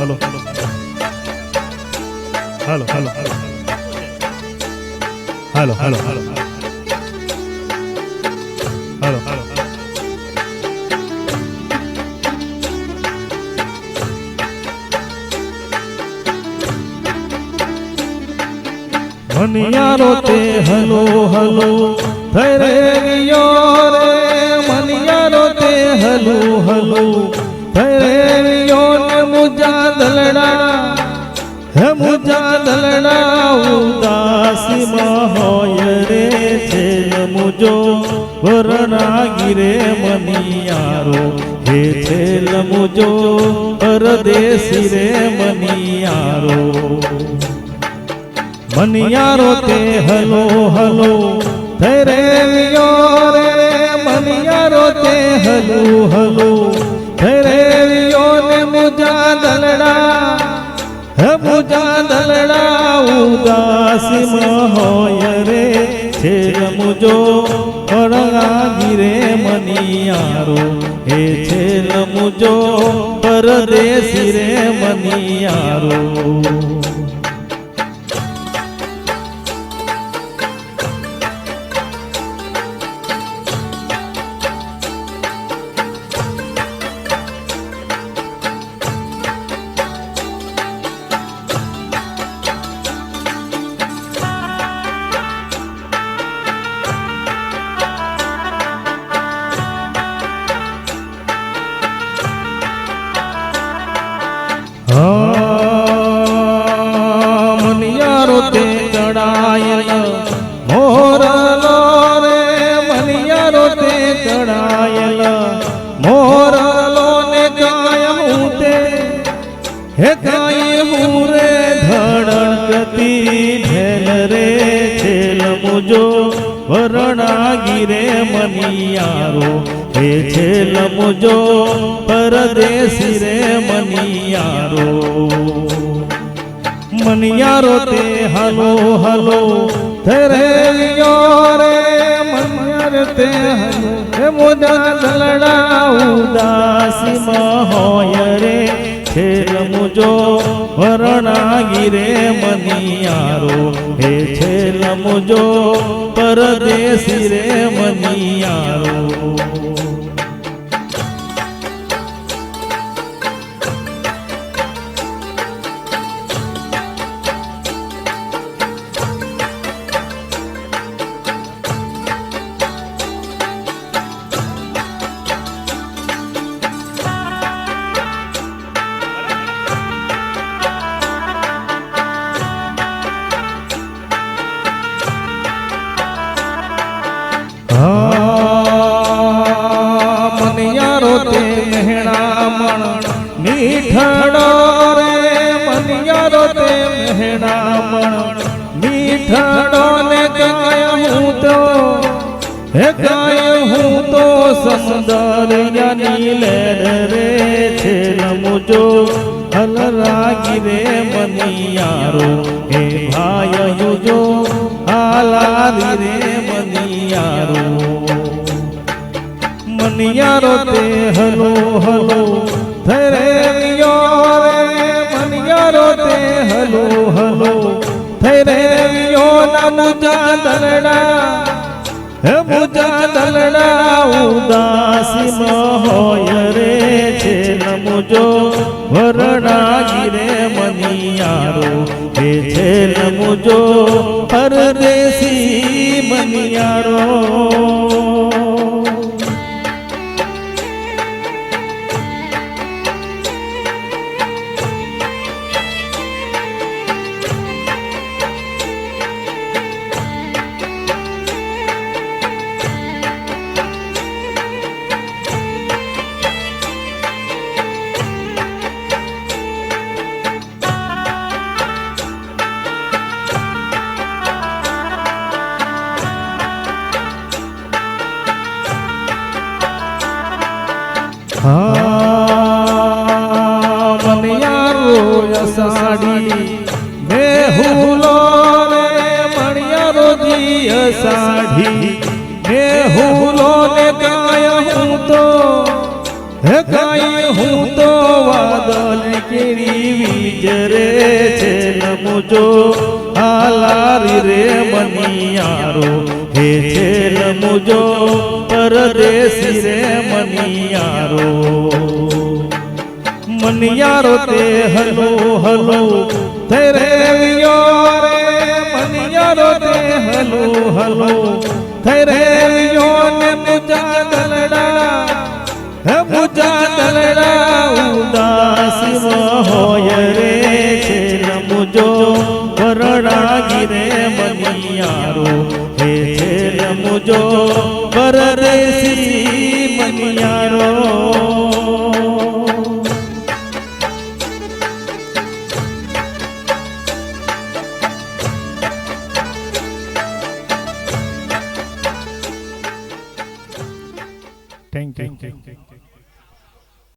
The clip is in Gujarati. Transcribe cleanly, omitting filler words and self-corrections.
હાલો હાલો હાલો હાલો હાલો હાલો હાલો મનિયારો તે હલો હલો થઈ રે ગયો રે મનિયારો તે હલો હલો થઈ રે ગયો ને મુજા દલડા હે મુજા દલડા ઉદાસી માં હોય રે છે મુજો વરણાગી રે મનિયારો હે છે મુજો પરદેશી રે મનિયારો મનિયારો તે હલો હલો થઈ રે ગયો રે મનિયારો તે હલો હલો થઈ રે ગયો ને મુજા દલડા હે મુજા દલડા ઉદાસી માં હોય રે છે મુજો પરણાગી રે મનિયારો હે છે મુજો પરદેશી રે મનિયારો મનિયારો તે ચડાયેલ મોરલો રે મનિયારો તે ચડાયેલ મોરલો ને કાયમ ઉતે હે કાયમ રે ધડકતી ઢેલ રે છેલ મુજો વરણાગી રે મનિયારો હે છેલ મુજો પરદેશી રે મનિયારો મનિયારો તે હલો હલો થઈ રે ગયો રે મનિયારો તે હલો હે મુજા દલડા ઉદાસી માં હોય રે છેલ મુજો વરણાગી રે મનિયારો હે છેલ મુજો પરદેશી રે મનિયારો મનિયારો તે મહેણામણ મીઠડો રે મનિયારો તે મહેણામણ મીઠડો ને કાય હું તો હે કાય હું તો સમુદરિયાની લહેર રે છે મુજો હલરાગી રે મનિયારો હે ભાઈ યુજો હાલારી રે મનિયારો મનિયારો તે હલો હલો થઈ રે ગયો રે મનિયારો તે હલો હલો થઈ રે ગયો ના મુજા દલડા હે મુજા દલડા ઉદાસી માં હોય રે છે મુજો વરણાગી રે મનિયારો હે છે મુજો પરદેશી મનિયારો મનિયારો અષાઢી મેહુલો રે મણિયારો જી અષાઢી મેહુલો ને કાય હું તો હે કાંઈ હું તો વાદળ કેરી વીજરે છે નમુજો હાલારી રે મનિયારો હે છે નમુજો પરદેશી રે મનિયારો મનિયારો તે હલો હલો થઈ રે વિયો રે મનિયારો તે હલો હલો થઈ રે વિયો ને મુજા દલડા હે મુજા દલડા ઉદાસી હોય રે છે નમુજો વરણાગી રે મનિયારો હે છે નમુજો